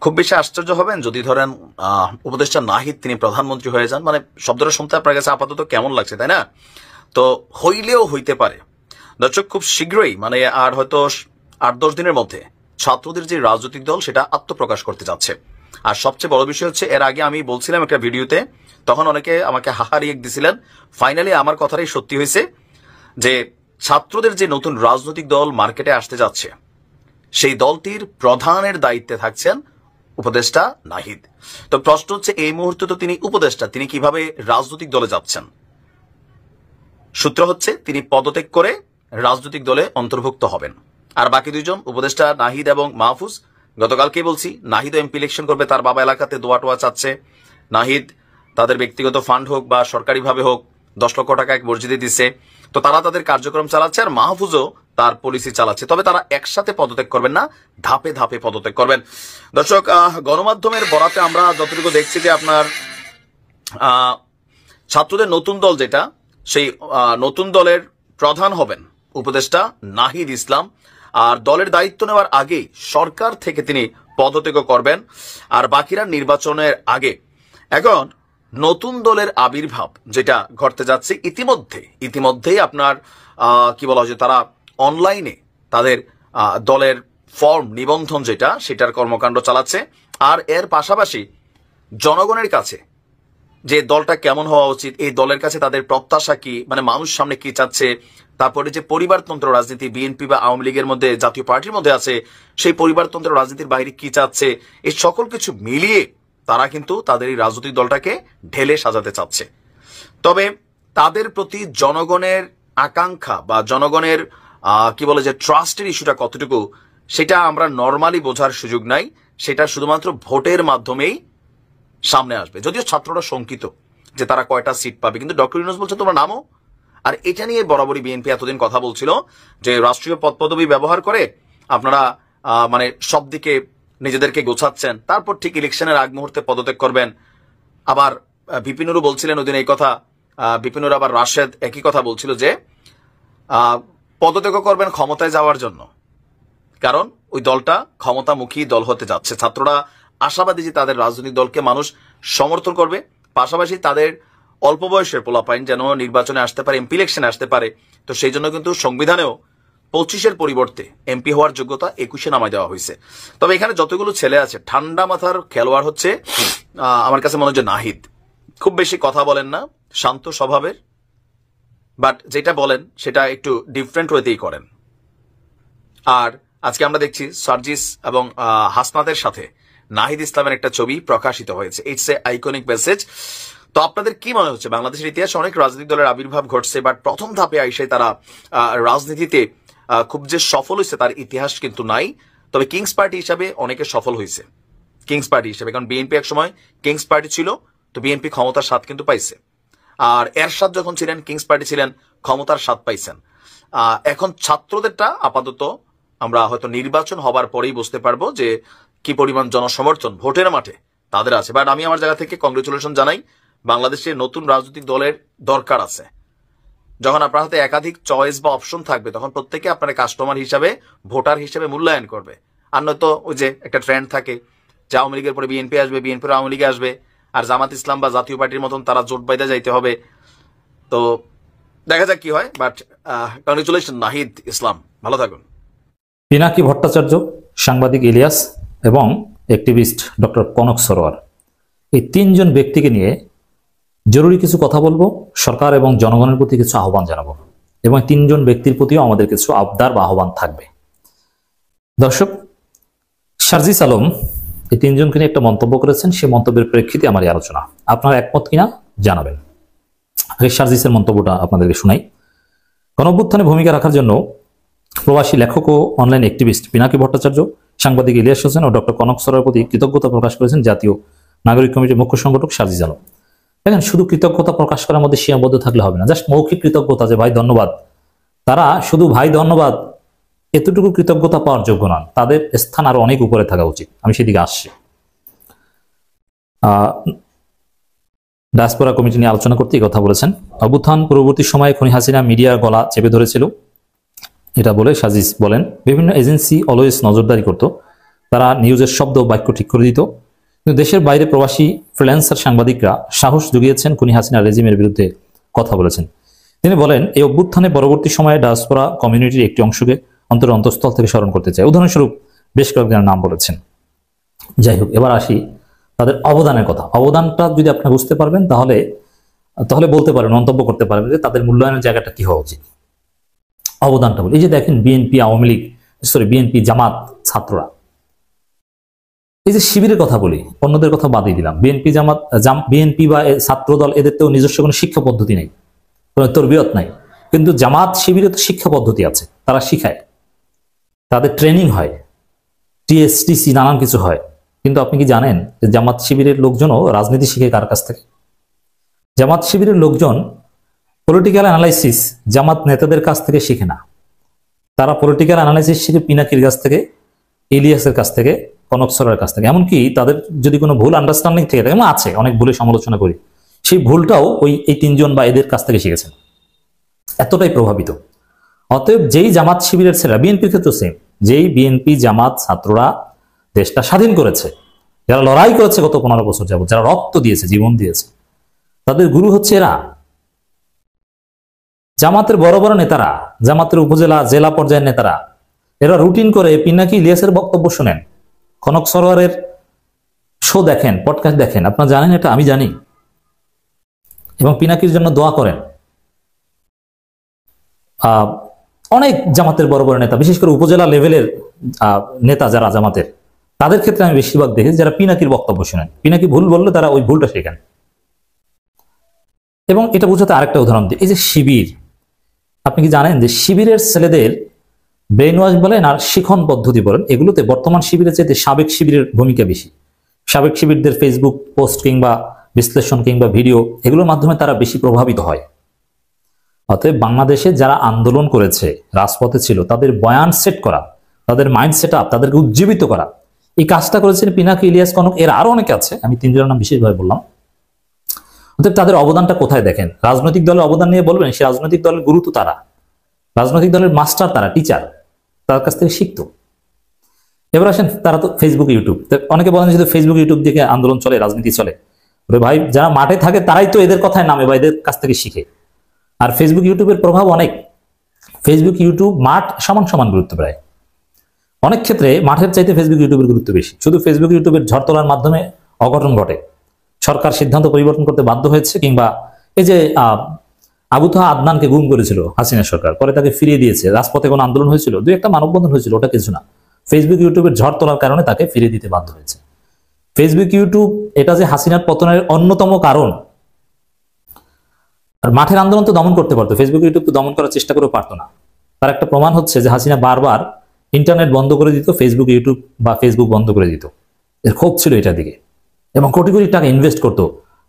খুব বেশি আশ্চর্য হবেন যদি ধরেন উপদেষ্টা নাহিদ তিনি প্রধানমন্ত্রী হয়ে যান। মানে শব্দটা শুনতে আপনার কাছে আপাতত কেমন লাগছে, তাই না? তো হইলেও হইতে পারে। দর্শক, খুব শীঘ্রই, মানে আর হয়তো 8-10 দিনের মধ্যে ছাত্রদের যে রাজনৈতিক দল সেটা আত্মপ্রকাশ করতে যাচ্ছে। আর সবচেয়ে বড় বিষয় হচ্ছে, এর আগে আমি বলছিলাম একটা ভিডিওতে, তখন অনেকে আমাকে হাহারি দিছিলেন। ফাইনালি আমার কথাটাই সত্যি হয়েছে যে ছাত্রদের যে নতুন রাজনৈতিক দল মার্কেটে আসতে যাচ্ছে, সেই দলটির প্রধানের দায়িত্বে থাকছেন উপদেষ্টা নাহিদ। তো প্রশ্ন হচ্ছে, এই মুহূর্তে তো তিনি উপদেষ্টা, তিনি কিভাবে রাজনৈতিক দলে যাচ্ছেন? সূত্র হচ্ছে তিনি পদত্যাগ করে রাজনৈতিক দলে অন্তর্ভুক্ত হবেন। আর বাকি 2 জন উপদেষ্টা নাহিদ এবং মাহফুজ, গতকালকেই বলছি, নাহিদ এমপি ইলেকশন করবে, তার বাবা এলাকাতে দোয়া টোয়া চাচ্ছে। নাহিদ তাদের ব্যক্তিগত ফান্ড হোক বা সরকারিভাবে হোক 10 লক্ষ টাকা এক মসজিদে দিছে। তো তারা তাদের কার্যক্রম চালাচ্ছে, আর মাহফুজও তার পলিসি চালাচ্ছে। তবে তারা একসাথে পদত্যাগ করবেন না, ধাপে ধাপে পদত্যাগ করবেন। দর্শক, গণমাধ্যমের বরাতে আমরা যতটুকু দেখছি যে আপনার ছাত্রদের নতুন দল যেটা, সেই নতুন দলের প্রধান হবেন উপদেষ্টা নাহিদ ইসলাম। আর দলের দায়িত্ব নেওয়ার আগেই সরকার থেকে তিনি পদত্যাগ করবেন, আর বাকিরা নির্বাচনের আগে। এখন নতুন দলের আবির্ভাব যেটা ঘটতে যাচ্ছে, ইতিমধ্যেই আপনার কি বলা হয় যে তারা অনলাইনে তাদের দলের ফর্ম নিবন্ধন যেটা, সেটার কর্মকাণ্ড চালাচ্ছে। আর এর পাশাপাশি জনগণের কাছে যে দলটা কেমন হওয়া উচিত, এই দলের কাছে তাদের প্রত্যাশা কি, মানে মানুষ সামনে কি চাচ্ছে, তারপরে যে পরিবারতন্ত্র রাজনীতি বিএনপি বা আওয়ামী লীগের মধ্যে, জাতীয় পার্টির মধ্যে আছে, সেই পরিবারতন্ত্র রাজনীতির বাইরে কি চাচ্ছে, এই সকল কিছু মিলিয়ে তারা কিন্তু তাদের এই রাজনৈতিক দলটাকে ঢেলে সাজাতে চাচ্ছে। তবে তাদের প্রতি জনগণের আকাঙ্ক্ষা বা জনগণের কি বলে যে ট্রাস্টের ইস্যুটা কতটুকু, সেটা আমরা নর্মালি বোঝার সুযোগ নাই। সেটা শুধুমাত্র ভোটের মাধ্যমেই সামনে আসবে। যদিও ছাত্ররা শঙ্কিত যে তারা কয়টা সিট পাবে, কিন্তু ডক্টর ইউনূস বলছে তোমরা নামো। আর এটা নিয়ে বরাবরই বিএনপি এতদিন কথা বলছিল যে রাষ্ট্রীয় পদ পদবি ব্যবহার করে আপনারা মানে সব দিকে নিজেদেরকে গোছাচ্ছেন, তারপর ঠিক ইলেকশনের আগ মুহূর্তে পদত্যাগ করবেন। আবার বিপিনুরও বলছিলেন ওই দিন এই কথা, বিপিনুর আবার রাশেদ একই কথা বলছিল যে পদত্যাগ করবেন ক্ষমতায় যাওয়ার জন্য, কারণ ওই দলটা ক্ষমতামুখী দল হতে যাচ্ছে। ছাত্ররা আশাবাদী যে তাদের রাজনৈতিক দলকে মানুষ সমর্থন করবে, পাশাপাশি তাদের অল্প বয়সের পোলাপাইন যেন নির্বাচনে আসতে পারে, এমপি ইলেকশনে আসতে পারে। তো সেই জন্য কিন্তু সংবিধানেও 25-এর পরিবর্তে এমপি হওয়ার যোগ্যতা 21-এ নামায় দেওয়া হয়েছে। তবে এখানে যতগুলো ছেলে আছে, ঠান্ডা মাথার খেলোয়াড় হচ্ছে আমার কাছে মনে হয় যে নাহিদ। খুব বেশি কথা বলেন না, শান্ত স্বভাবের, বাট যেটা বলেন সেটা একটু ডিফারেন্ট ওয়েতেই করেন। আর আজকে আমরা দেখছি সার্জিস এবং হাসনাতের সাথে নাহিদ ইসলামের একটা ছবি প্রকাশিত হয়েছে। It's a iconic message. তো আপনাদের কি মনে হচ্ছে? বাংলাদেশের ইতিহাসে অনেক রাজনৈতিক দলের আবির্ভাব ঘটছে, বাট প্রথম ধাপে আইসে তারা রাজনীতিতে খুব যে সফল হয়েছে তার ইতিহাস কিন্তু নাই। তবে কিংস পার্টি হিসাবে অনেকে সফল হয়েছে, কিংস পার্টি হিসেবে, কারণ বিএনপি এক সময় কিংস পার্টি ছিল, তো বিএনপি ক্ষমতার স্বাদ কিন্তু পাইছে। আর এরশাদ যখন ছিলেন কিংস পার্টি ছিলেন, ক্ষমতার স্বাদ পাইছেন। এখন ছাত্রদেরটা আপাতত আমরা হয়তো নির্বাচন হবার পরেই বুঝতে পারবো যে কি পরিমাণ জনসমর্থন ভোটের মাঠে তাদের আছে। বাট আমি আমার জায়গা থেকে কংগ্রেচুলেশন জানাই, বাংলাদেশে নতুন রাজনৈতিক দলের দরকার আছে। যখন আপনার হাতে একাধিক চয়েস বা অপশন থাকবে, তখন প্রত্যেকে আপনার কাস্টমার হিসাবে, ভোটার হিসাবে মূল্যায়ন করবে। আর নয়তো ওই যে একটা ট্রেন্ড থাকে যে আওয়ামী লীগের পরে বিএনপি আসবে, বিএনপির আওয়ামী লীগে আসবে, আর জামাত ইসলাম বা জাতীয় পার্টির মতন তারা জোট বাইদা যাইতে হবে। তো দেখা যাক কি হয়। বাট কংগ্রেচুলেশন নাহিদ ইসলাম, ভালো থাকুন। পিনাকি ভট্টাচার্য, সাংবাদিক ইলিয়াস এবং অ্যাক্টিভিস্ট ডক্টর কনক সরোয়ার, এই তিনজন ব্যক্তিকে নিয়ে জরুরি কিছু কথা বলবো, সরকার এবং জনগণের প্রতি কিছু আহ্বান জানাবো, এবং তিনজন ব্যক্তির প্রতিও আমাদের কিছু আবদার বা আহ্বান থাকবে। দর্শক, সার্জিস আলম এই তিনজনকে নিয়ে একটা মন্তব্য করেছেন, সেই মন্তব্যের প্রেক্ষিতে আমার এই আলোচনা। আপনারা একমত কিনা জানাবেন। আগে সার্জিসের মন্তব্যটা আপনাদেরকে শোনাই। গণঅভ্যুত্থানে ভূমিকা রাখার জন্য প্রবাসী লেখক ও অনলাইন অ্যাক্টিভিস্ট পিনাকি ভট্টাচার্য, সাংবাদিক ইলিয়াস হোসেন ও ডক্টর কনক সরোয়ারের প্রতি কৃতজ্ঞতা প্রকাশ করেছেন জাতীয় নাগরিক কমিটির মুখ্য সংগঠক সার্জিস আলম। দেখেন, শুধু কৃতজ্ঞতা প্রকাশ করার মধ্যে সীমাবদ্ধ থাকলে হবে না, জাস্ট মৌখিক কৃতজ্ঞতা যে ভাই ধন্যবাদ, তারা শুধু ভাই ধন্যবাদ এতটুকু কৃতজ্ঞতা পাওয়ার যোগ্য নন, তাদের স্থান আরো অনেক উপরে থাকা উচিত। আমি সেদিকে আসছি। ডায়াসপোরা কমিটি নিয়ে আলোচনা করতে এই কথা বলেছেন। অভ্যুত্থান পরবর্তী সময়ে খনি হাসিনা মিডিয়ার গলা চেপে ধরেছিল, এটা বলে সার্জিস বলেন বিভিন্ন এজেন্সি অলওয়েজ নজরদারি করত, তারা নিউজের শব্দ বাক্য ঠিক করে দিত, কিন্তু দেশের বাইরে প্রবাসী ফ্রিল্যান্সার সাংবাদিকরা সাহস জুগিয়েছেন, খনি হাসিনা রেজিমের বিরুদ্ধে কথা বলেছেন। তিনি বলেন, এই অভ্যুত্থানে পরবর্তী সময়ে ডায়াসপোরা কমিউনিটির একটি অংশকে অন্তঃস্থল থেকে স্মরণ করতে চায়। উদাহরণস্বরূপ বেশ কয়েকজনের নাম বলেছেন। যাই হোক, এবার আসি তাদের অবদানের কথা। অবদানটা যদি আপনি বুঝতে পারবেন তাহলে বলতে পারেন, মন্তব্য করতে পারবেন যে তাদের মূল্যায়নের জায়গাটা কি হওয়া উচিত। অবদানটা বলি, এই যে দেখেন বিএনপি, আওয়ামী লীগ, বিএনপি, জামাত, ছাত্ররা, এই যে শিবিরের কথা বলি, অন্যদের কথা বাদই দিলাম, বিএনপি, জামাত, বিএনপি বা ছাত্র দল, এদের তো নিজস্ব কোনো শিক্ষা পদ্ধতি নেই, কোনো তরবিয়ত নাই। কিন্তু জামাত, শিবিরে তো শিক্ষা পদ্ধতি আছে, তারা শিখায়, তাদের ট্রেনিং হয়, টিএসটিসি নানান কিছু হয়। কিন্তু আপনি কি জানেন যে জামাত শিবিরের লোকজনও রাজনীতি শিখে কার কাছ থেকে? জামাত শিবিরের লোকজন পলিটিক্যাল অ্যানালাইসিস জামাত নেতাদের কাছ থেকে শিখে না, তারা পলিটিক্যাল অ্যানালাইসিস শিখে পিনাকির কাছ থেকে, ইলিয়াসের কাছ থেকে, কনক সরার কাছ থেকে। এমনকি তাদের যদি কোনো ভুল আন্ডারস্ট্যান্ডিং থেকে থাকে, আছে অনেক ভুলে সমালোচনা করি, সেই ভুলটাও এই তিনজন বা এদের কাছ থেকে শিখেছেন, এতটাই প্রভাবিত। অতএব যেই জামাত শিবিরের ছেলেরা, বিএনপির ক্ষেত্রে সেম, যেই বিএনপি জামাত ছাত্ররা দেশটা স্বাধীন করেছে, যারা লড়াই করেছে গত 15 বছর যাবত, যারা রক্ত দিয়েছে, জীবন দিয়েছে, তাদের গুরু হচ্ছে এরা। জামাতের বড় বড় নেতারা, জামাতের উপজেলা জেলা পর্যায়ের নেতারা, এরা রুটিন করে পিনাকি ইলিয়াসের বক্তব্য শোনেন, কনক সরোয়ারের শো দেখেন, পডকাস্ট দেখেন। আপনারা জানেন এটা, আমি জানি। এবং পিনাকির জন্য দোয়া করেন। অনেক জামাতের বড় বড় নেতা, বিশেষ করে উপজেলা লেভেলের নেতা যারা জামাতের, তাদের ক্ষেত্রে আমি বেশিরভাগ দেখেছি যারা পিনাকির বক্তব্য শোনেন, পিনাকি ভুল বললে তারা ওই ভুলটা শেখেন। এবং এটা বোঝাতে আরেকটা উদাহরণ দিই, এই যে শিবির, আপনি কি জানেন যে শিবিরের ছেলেদের ব্রেন ওয়াশ বলেন আর শিখন পদ্ধতি বলেন, এগুলোতে বর্তমান শিবিরের চাইতে সাবেক শিবিরের ভূমিকা বেশি। সাবেক শিবিরদের ফেসবুক পোস্ট কিংবা বিশ্লেষণ কিংবা ভিডিও, এগুলোর মাধ্যমে তারা বেশি প্রভাবিত হয়। অতএব বাংলাদেশে যারা আন্দোলন করেছে, রাজপথে ছিল, তাদের বয়ান সেট করা, তাদের মাইন্ড সেট আপ, তাদেরকে উজ্জীবিত করা, এই কাজটা করেছেন পিনাকি, ইলিয়াস, কনক, এর আরো অনেকে আছে, আমি তিনজনের নাম বিশেষভাবে বললাম। অতএব তাদের অবদানটা কোথায় দেখেন? রাজনৈতিক দলের অবদান নিয়ে বলবেন, সে রাজনৈতিক দলের গুরু তো তারা, রাজনৈতিক দলের মাস্টার তারা, টিচার, তার কাছ থেকে শিখতো। এবার আসেন, তারা তো ফেসবুক ইউটিউব, অনেকে বলেন যে ফেসবুক ইউটিউব দিকে আন্দোলন চলে, রাজনীতি চলে। ভাই, যারা মাঠে থাকে তারাই তো এদের কথায় নামে বা এদের কাছ থেকে শিখে। আর ফেসবুক ইউটিউবের প্রভাব অনেক, ফেসবুক ইউটিউব মাঠ সমান সমান গুরুত্ব প্রায়। অনেক ক্ষেত্রে মাঠের চাইতে ফেসবুক ইউটিউবের গুরুত্ব বেশি। শুধু ফেসবুক ইউটিউবের ঝড় তোলার মাধ্যমে অঘটন ঘটে, সরকার সিদ্ধান্ত পরিবর্তন করতে বাধ্য হয়েছে, কিংবা এই যে আবু তাহা আদনানকে গুম করেছিল হাসিনা সরকার, পরে তাকে ফিরিয়ে দিয়েছে। রাজপথে কোনো আন্দোলন হয়েছিল, দুই একটা মানববন্ধন হয়েছিল, ওটা কিছু না। ফেসবুক ইউটিউবের ঝড় তোলার কারণে তাকে ফিরিয়ে দিতে বাধ্য হয়েছে। ফেসবুক ইউটিউব এটা যে হাসিনার পতনের অন্যতম কারণ। আর মাঠের আন্দোলন তো দমন করতে পারতো, ফেসবুক ইউটিউব তো দমন করার চেষ্টা করে পারতো না। তার একটা প্রমাণ হচ্ছে যে হাসিনা বারবার ইন্টারনেট বন্ধ করে দিত, ফেসবুক ইউটিউব বা ফেসবুক বন্ধ করে দিত। এর ক্ষোভ ছিল এটার দিকে, এবং কোটি কোটি টাকা ইনভেস্ট করতো,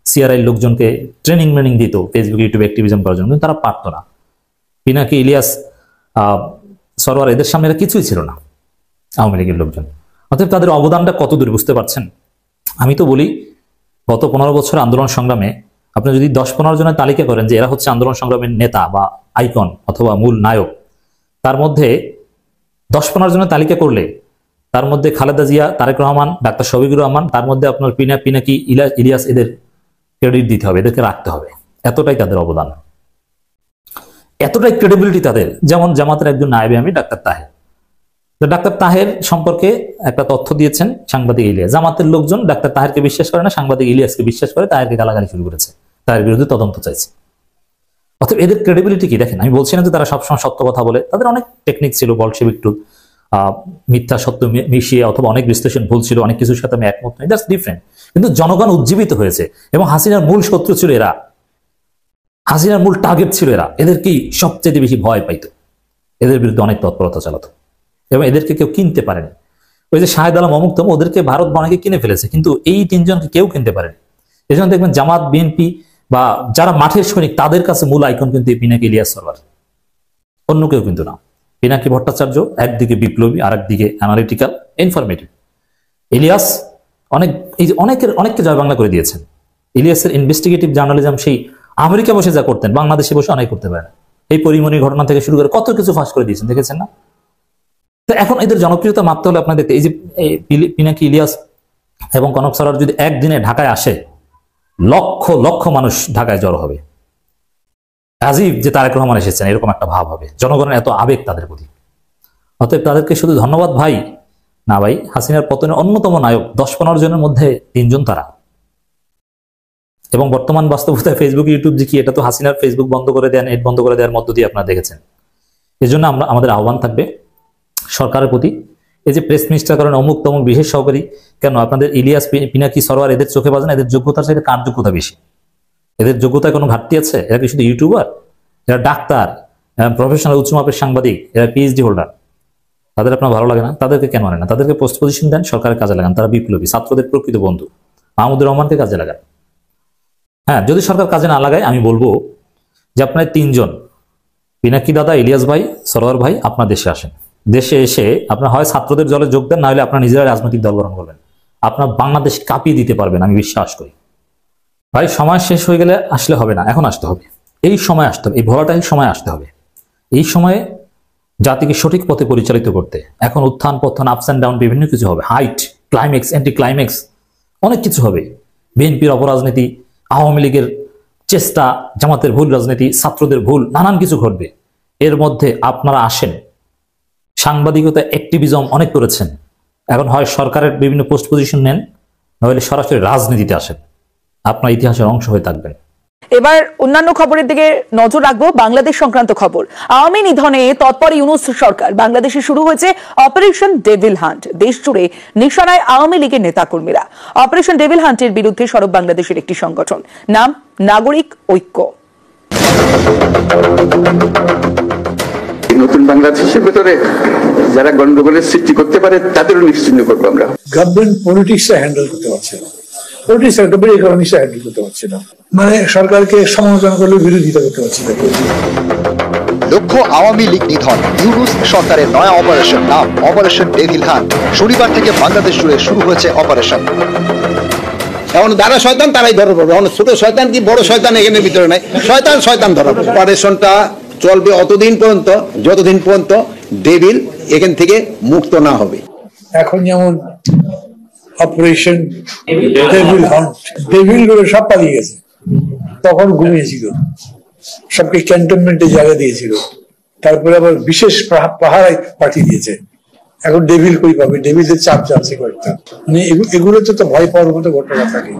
সিআরআই লোকজনকে ট্রেনিং দিত ফেসবুক ইউটিউব অ্যাক্টিভিজম করার জন্য, কিন্তু তারা পারতো না। পিনাকি, ইলিয়াস, সরোয়ার, এদের সামনে এরা কিছুই ছিল না, আওয়ামী লীগের লোকজন। অতএব তাদের অবদানটা কত দূর বুঝতে পারছেন? আমি তো বলি, গত 15 বছর আন্দোলন সংগ্রামে আপনি যদি 10-15 জনের তালিকা করেন যে এরা হচ্ছে আন্দোলন সংগ্রামের নেতা বা আইকন অথবা মূল নায়ক, তার মধ্যে 10-15 জনের তালিকা করলে তার মধ্যে খালেদা জিয়া, তারেক রহমান, ডাক্তার শফিকুর রহমান, তার মধ্যে আপনার পিনাকি, ইলিয়াস, এদের ক্রেডিট দিতে হবে, এদেরকে রাখতে হবে। এতটাই তাদের অবদান, এতটাই ক্রেডিবিলিটি তাদের। যেমন জামাতের একজন নায়েবে আমি ডাক্তার তাহের, ডাক্তার তাহের সম্পর্কে একটা তথ্য দিয়েছেন সাংবাদিক ইলিয়াস। জামাতের লোকজন ডাক্তার তাহেরকে বিশ্বাস করে না, সাংবাদিক ইলিয়াসকে বিশ্বাস করে, তাহেরকে গালাগালি শুরু করেছে, তার বিরুদ্ধে তদন্ত চাইছে। অতএব এদের ক্রেডিবিলিটি কি দেখেন। আমি বলছি না যে তারা সবসময় সত্য কথা বলে, তাদের অনেক টেকনিক ছিল, বলশেবিক ট্রুথ, মিথ্যা সত্য মিশিয়ে, অথবা অনেক বিশ্লেষণ ভুল ছিল, অনেক কিছুর সাথে আমি একমত নই, দ্যাটস ডিফারেন্ট। কিন্তু জনগণ উজ্জীবিত হয়েছে, এবং হাসিনার মূল শত্রু ছিল এরা, হাসিনার মূল টার্গেট ছিল এরা, এদেরকেই সবচেয়ে বেশি ভয় পাইত, এদের বিরুদ্ধে অনেক তৎপরতা চালাতো, এবং এদেরকে কেউ কিনতে পারেনি। ওই যে শাহেদ আলম, অমুক তমুক, ওদেরকে ভারত অনেকে কিনে ফেলেছে, কিন্তু এই তিনজনকে কেউ কিনতে পারেনি। এই জন্য দেখবেন জামাত, বিএনপি বা যারা মাঠের সৈনিক, তাদের কাছে মূল আইকন কিন্তু পিনাকি, ইলিয়াস, সরোয়ার, অন্য কেউ কিন্তু না। পিনাকি ভট্টাচার্য একদিকে বিপ্লবী, আর একদিকে অ্যানালিটিক্যাল, ইনফরমেটিভ। ইলিয়াস অনেককে জয় বাংলা করে দিয়েছেন। ইলিয়াসের ইনভেস্টিগেটিভ জার্নালিজম সেই আমেরিকা বসে যা করতেন, বাংলাদেশে বসে অনেক করতে পারে না। এই পরিমণির ঘটনা থেকে শুরু করে কত কিছু ফাঁস করে দিয়েছেন, দেখেছেন না? তো এখন এদের জনপ্রিয়তা মাপতে হলে আপনাদের এই যে পিনাকি, ইলিয়াস এবং কনক সরোয়ার যদি একদিনে ঢাকায় আসে, লক্ষ লক্ষ মানুষ ঢাকায় জড়ো হবে, আজিব যে তারেক রহমান এসেছেন, এরকম একটা ভাব হবে, জনগণের এত আবেগ তাদের প্রতি। অতএব তাদেরকে শুধু ধন্যবাদ ভাই না ভাই, হাসিনার পতনের অন্যতম নায়ক 10-15 জনের মধ্যে 3 জন তারা। এবং বর্তমান বাস্তবতায় ফেসবুক, ইউটিউব যে কি, এটা তো হাসিনার ফেসবুক বন্ধ করে দেওয়া, নেট বন্ধ করে দেওয়ার মধ্য দিয়ে আপনারা দেখেছেন। এই জন্য আমাদের আহ্বান থাকবে সরকারের প্রতি, এই যে প্রেস মিনিস্টার করেন অমুক তমুক বিশেষ সহকারী, কেন আপনাদের ইলিয়াস, পিনাকি, সরোয়ার এদের চোখে বাজে না? এদের যোগ্যতার চাইতে কার যোগ্যতা বেশি? এদের যোগ্যতায় কোনো ঘাটতি আছে? এরা কি শুধু ইউটিউবার? এরা ডাক্তার, প্রফেশনাল, উচ্চমাপের সাংবাদিক, এরা পিএইচডি হোল্ডার। তাদের আপনার ভালো লাগে না? তাদেরকে কেন আনেন না? তাদেরকে পোস্ট পজিশন দেন, সরকারের কাজে লাগান, তারা বিপ্লবী, ছাত্রদের প্রকৃত বন্ধু। মাহমুদুর রহমানকে কাজে লাগান। হ্যাঁ, যদি সরকার কাজে না লাগায়, আমি বলবো যে আপনার তিনজন পিনাকি দাদা, ইলিয়াস ভাই, সরোয়ার ভাই আপনার দেশে আসেন। দেশে এসে আপনার হয় ছাত্রদের দলে যোগ দেন, না হলে আপনার নিজেরা রাজনৈতিক দল গঠন করবেন। আপনার বাংলাদেশ কাঁপিয়ে দিতে পারবেন, আমি বিশ্বাস করি। ভাই সময় শেষ হয়ে গেলে আসলে হবে না, এখন আসতে হবে। এই সময় আসতে হবে, এই ভোলাটাই সময় আসতে হবে। এই সময়ে জাতিকে সঠিক পথে পরিচালিত করতে এখন উত্থান পতন, আপস অ্যান্ড ডাউন বিভিন্ন কিছু হবে, হাইট, ক্লাইম্যাক্স, অ্যান্টি ক্লাইম্যাক্স, অনেক কিছু হবে। বিএনপির অপরাজনীতি, আওয়ামী লীগের চেষ্টা, জামাতের ভুল রাজনীতি, ছাত্রদের ভুল, নানান কিছু ঘটবে। এর মধ্যে আপনারা আসেন, সাংবাদিকতা অ্যাক্টিভিজম অনেক করেছেন, এখন হয় সরকারের বিভিন্ন পোস্ট পজিশন নেন, নইলে সরাসরি রাজনীতিতে আসেন, আপনার ইতিহাসের অংশ হয়ে থাকবেন। এবার অন্যান্য খবরের দিকে নজর রাখবো। বাংলাদেশ সংক্রান্ত খবর। আওয়ামী নিধনে তৎপর ইউনূস সরকার। বাংলাদেশে শুরু হয়েছে অপারেশন ডেভিল হান্ট। দেশ জুড়ে নিশানায় আওয়ামী লীগের নেতাকর্মীরা। অপারেশন ডেভিল হান্টের বিরুদ্ধে সরব বাংলাদেশের একটি সংগঠন, নাম নাগরিক ঐক্য। নতুন বাংলাদেশের ভেতরে যারা গন্ডগোলের সৃষ্টি করতে পারে তাদেরও নিশ্চিহ্ন করবো আমরা। গভর্নমেন্ট পলিটিক্সে হ্যান্ডেল করতে পারছে না, পলিটিক্স একেবারে ইকোনমিক্সে হ্যান্ডেল করতে পারছে না, মানে সরকারকে সমালোচনা করলে বিরোধিতা করতে পারছে না। লক্ষ্য আওয়ামী লীগ নিধন। ইউনূস সরকারের নয়া অপারেশন, নাম অপারেশন ডেভিল হান্ট। শনিবার থেকে বাংলাদেশ জুড়ে শুরু হয়েছে অপারেশন। এখন যারা শয়তান তারাই ধরা পড়বে। এখন ছোট শয়তান কি বড় শয়তান এখানে ভিতরে নাই, শয়তান শয়তান ধরা পড়বে। অপারেশনটা চলবে অতদিন পর্যন্ত যতদিন পর্যন্ত ডেভিল এখান থেকে মুক্ত না হবে। এখন যেমন অপারেশন ডেভিল হান্ট, ডেভিল গুলো সব পালিয়ে গেছে, তখন ঘুমিয়েছিল, সবকে ক্যান্টনমেন্টে জায়গা দিয়েছিল, তারপরে আবার বিশেষ পাহারায় পাঠিয়ে দিয়েছে। এখন ডেভিল কই পাবে? ডেভিলের চাপ যাচ্ছে কয়েকটা, মানে এগুলোতে তো ভয় পাওয়ার মতো ঘটনা থাকে।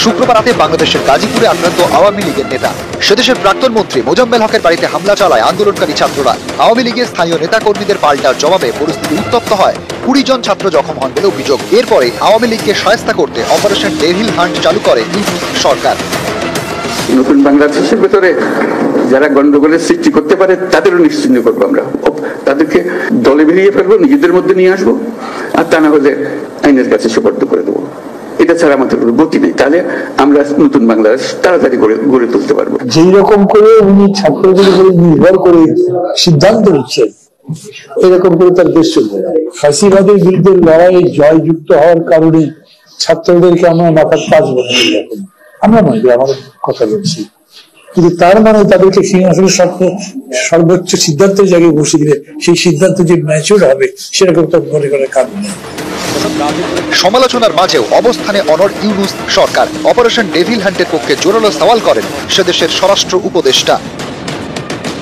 শুক্রবার রাতে বাংলাদেশের গাজীপুরে আক্রান্ত আওয়ামী লীগের নেতা। সেদেশের প্রাক্তন মন্ত্রী মোজাম্মেল হকের বাড়িতে হামলা চালায় আন্দোলনকারী ছাত্ররা। আওয়ামী লীগের স্থানীয় নেতাকর্মীদের পাল্টার জবাবে পরিস্থিতি উত্তপ্ত হয়। 20 জন ছাত্র জখম হন বলে অভিযোগ। এরপরে আওয়ামী লীগকে সহায়তা করতে অপারেশন ডেভিল হান্ট চালু করে ইউনূস সরকার। নতুন বাংলাদেশের ভেতরে যারা গন্ডগোলের সৃষ্টি করতে পারে তাদেরও নিশ্চিহ্ন করবো আমরা। তাদেরকে দলে বেরিয়ে ফেলবো, নিজেদের মধ্যে নিয়ে আসবো, আর তা না হলে আইনের কাছে সুপর্দ করে দেবো। এটা ছাড়া আমাদের কোনো গতি নেই। তাহলে আমরা নতুন বাংলাদেশ তাড়াতাড়ি গড়ে তুলতে পারবো। যেই রকম করে উনি ছাত্রদের উপরে নির্ভর করে সিদ্ধান্ত নিচ্ছেন, এরকম করে তার দেশ চলবে না। ফাঁসিবাদের বিরুদ্ধে লড়াইয়ে জয়যুক্ত হওয়ার কারণে ছাত্রদেরকে আমরা মাথার কাজ বলে এখন আমরা নয়, আমাদের কথা বলছি, কিন্তু তার মানে তাদেরকে সিংহাসনের সর্বোচ্চ সিদ্ধান্তের জায়গায় বসে দিলে সেই সিদ্ধান্ত যে ম্যাচিউর হবে সেরকম তো মনে করার কারণ নেই। সমালোচনার মাঝেও অবস্থানে অনড় ইউনূস সরকার। অপারেশন ডেভিল হান্টের পক্ষে জোরালো সওয়াল করেন সেদেশের স্বরাষ্ট্র উপদেষ্টা।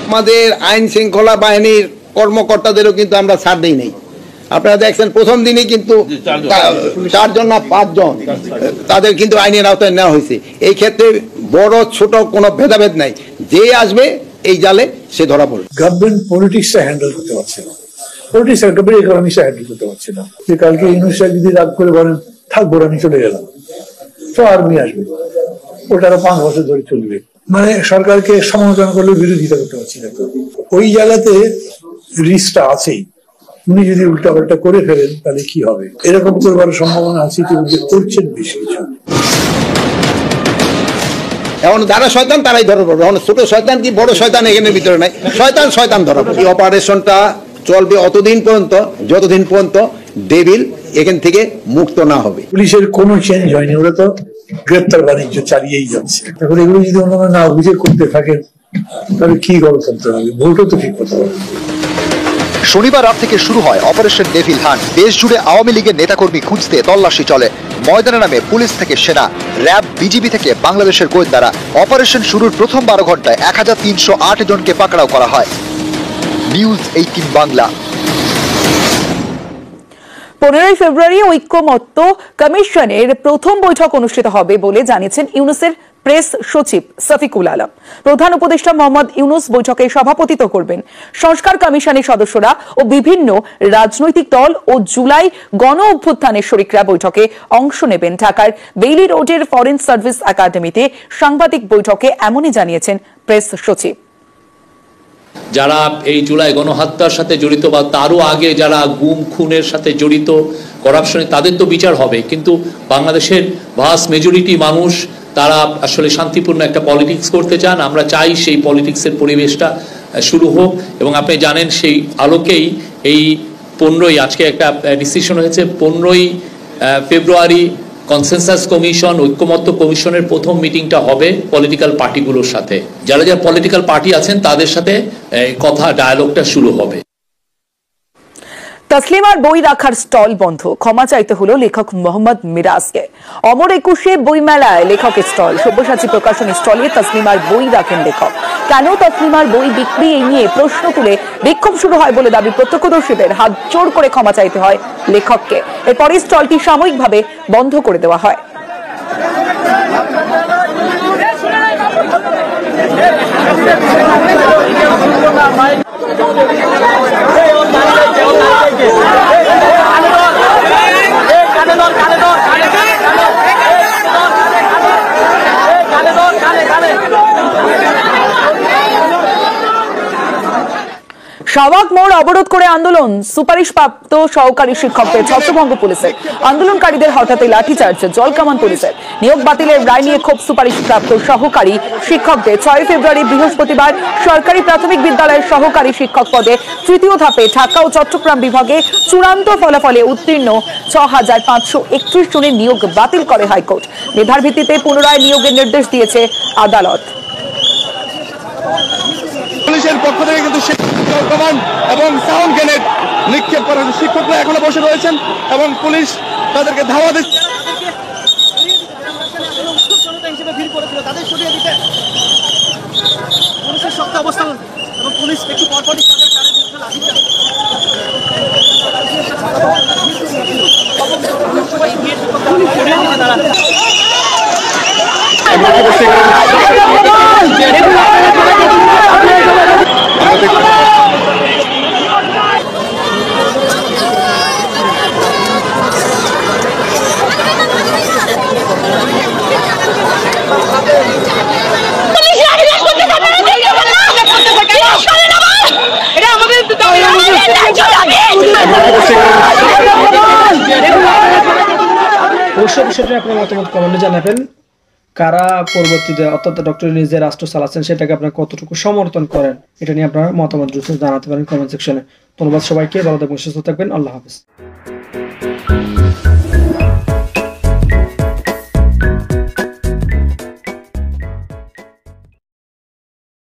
আমাদের আইন শৃঙ্খলা বাহিনীর কর্মকর্তাদেরও কিন্তু আমরা ছাড় দিই নাই। আপনারা দেখছেন প্রথম দিনই কিন্তু 4 জন না 5 জন তাদের কিন্তু আইনের আওতায় নেওয়া হয়েছে। এই ক্ষেত্রে বড় ছোট কোনো ভেদাভেদ নাই, যে আসবে এই জালে সে ধরা পড়বে। গভর্নমেন্ট পলিটিক্সে হ্যান্ডেল করতে পারছে না, পলিটিক্স একেবারে ইকোনমিক্সে হ্যান্ডেল করতে পারছে না। যে কালকে ইউনূস যদি রাগ করে বলেন থাকবো, আমি চলে গেলাম, তো আর্মি আসবে, ওটা আরো 5 বছর ধরে চলবে, মানে সরকারকে সমালোচনা করলে বিরোধিতা করতে পারছি না। ওই জায়গাতে রিস্কটা আছেই, উনি যদি উল্টাপাল্টা করে ফেলেন তাহলে কি হবে? এরকম করবার সম্ভাবনা আছে, কিন্তু করছেন বেশ কিছু। এখন যারা শয়তান তারাই ধরা পড়বে। এখন ছোট শয়তান কি বড় শয়তান এখানে ভিতরে নাই, শয়তান শয়তান ধরা পড়বে। অপারেশনটা চলবে অতদিন পর্যন্ত যতদিন পর্যন্ত ডেভিল এখান থেকে মুক্ত না হবে। পুলিশের কোনো চেঞ্জ হয়নি, ওরা তো গ্রেপ্তার বাণিজ্য চালিয়েই যাচ্ছে। এখন এগুলো যদি ওনারা না বুঝে করতে থাকেন তাহলে কি গণতন্ত্র হবে? ভোটও তো ঠিক করতে হবে। শনিবার রাত থেকে শুরু হয় অপারেশন ডেভিল হান্ট। দেশ জুড়ে আওয়ামী লীগের নেতাকর্মী খুঁজতে তল্লাশি চলে। ময়দানে নামে পুলিশ থেকে সেনা, র্যাব, বিজিবি থেকে বাংলাদেশের গোয়েন্দারা। অপারেশন শুরুর প্রথম 12 ঘন্টায় 1308 জনকে পাকড়াও করা হয়। নিউজ 18 বাংলা। 15 ফেব্রুয়ারি ঐক্যমত্য কমিশনের প্রথম বৈঠক অনুষ্ঠিত হবে বলে জানিয়েছেন ইউনূসের প্রেস সচিব শফিকুল আলম। প্রধান উপদেষ্টা মোহাম্মদ ইউনূস বৈঠকে সভাপতিত্ব করবেন। সংস্কার কমিশনের সদস্যরা ও বিভিন্ন রাজনৈতিক দল ও জুলাই গণ অভ্যুত্থানের শরিকরা বৈঠকে অংশ নেবেন। ঢাকার বেইলি রোডের ফরেন সার্ভিস একাডেমিতে সাংবাদিক বৈঠকে এমনই জানিয়েছেন প্রেস সচিব। যারা এই জুলাই গণহত্যার সাথে জড়িত বা তারও আগে যারা গুম খুনের সাথে জড়িত, করাপশনে, তাদের তো বিচার হবে, কিন্তু বাংলাদেশের ভাস্ট মেজরিটি মানুষ তারা আসলে শান্তিপূর্ণ একটা পলিটিক্স করতে চান। আমরা চাই সেই পলিটিক্সের পরিবেশটা শুরু হোক, এবং আপনি জানেন সেই আলোকেই এই 15ই আজকে একটা ডিসিশন হয়েছে, 15ই ফেব্রুয়ারি কনসেনসাস কমিশন, ঐক্যমত্য কমিশনের প্রথম মিটিংটা হবে পলিটিক্যাল পার্টিগুলোর সাথে। যারা যারা পলিটিক্যাল পার্টি আছেন তাদের সাথে কথা ডায়ালগটা শুরু হবে। তসলিমার বই রাখার স্টল বন্ধ, ক্ষমা চাইতে হলো লেখক মোহাম্মদ মিরাজকে। অমর 21 বইমেলায় লেখকের স্টল, সব্যসাচী প্রকাশনী স্টলে তসলিমার বই রাখেন লেখক। কেন তসলিমার বই বিক্রি এই নিয়ে প্রশ্ন তুলে বিক্ষোভ শুরু হয় বলে দাবি প্রত্যক্ষদর্শীদের। হাত জোড় করে ক্ষমা চাইতে হয় লেখককে। এরপরই স্টলটি সাময়িকভাবে বন্ধ করে দেওয়া হয়। শাহবাগ মোড় অবরোধ করে আন্দোলন, সুপারিশপ্রাপ্ত সহকারী শিক্ষকদের ছত্রভঙ্গ পুলিশের। আন্দোলনকারীদের হঠাৎই লাঠিচার্জ, জলকামান পুলিশের। নিয়োগ বাতিলের রায় নিয়ে ক্ষোভ সুপারিশপ্রাপ্ত সহকারী শিক্ষকদের। 6 ফেব্রুয়ারি বৃহস্পতিবার সরকারি প্রাথমিক বিদ্যালয়ের সহকারী শিক্ষক পদে তৃতীয় ধাপে ঢাকা ও চট্টগ্রাম বিভাগে চূড়ান্ত ফলাফলে উত্তীর্ণ 6531 জনের নিয়োগ বাতিল করে হাইকোর্ট। মেধার ভিত্তিতে পুনরায় নিয়োগের নির্দেশ দিয়েছে আদালত। পুলিশের পক্ষ থেকে কিন্তু কমান্ড এবং সাউন্ড গ্রেনেড নিক্ষেপ করা হয়েছে। শিক্ষকরা এখনো বসে রয়েছেন এবং পুলিশ তাদেরকে ধাওয়া দিচ্ছে। পুলিশের শক্ত অবস্থান এবং পুলিশ একটু পরপরই অবশ্যই বিষয়টি আপনার মতামত কমেন্টে জানাবেন। কারা পরবর্তীতে অর্থাৎ ডক্টর ইউনূস যে রাষ্ট্র চালাচ্ছেন সেটাকে আপনারা কতটুকু সমর্থন করেন, এটা নিয়ে আপনারা মতামত জানাতে পারেন কমেন্ট সেকশনে। ধন্যবাদ সবাইকে, ভালো থাকবেন, সুস্থ থাকবেন, আল্লাহ হাফেজ।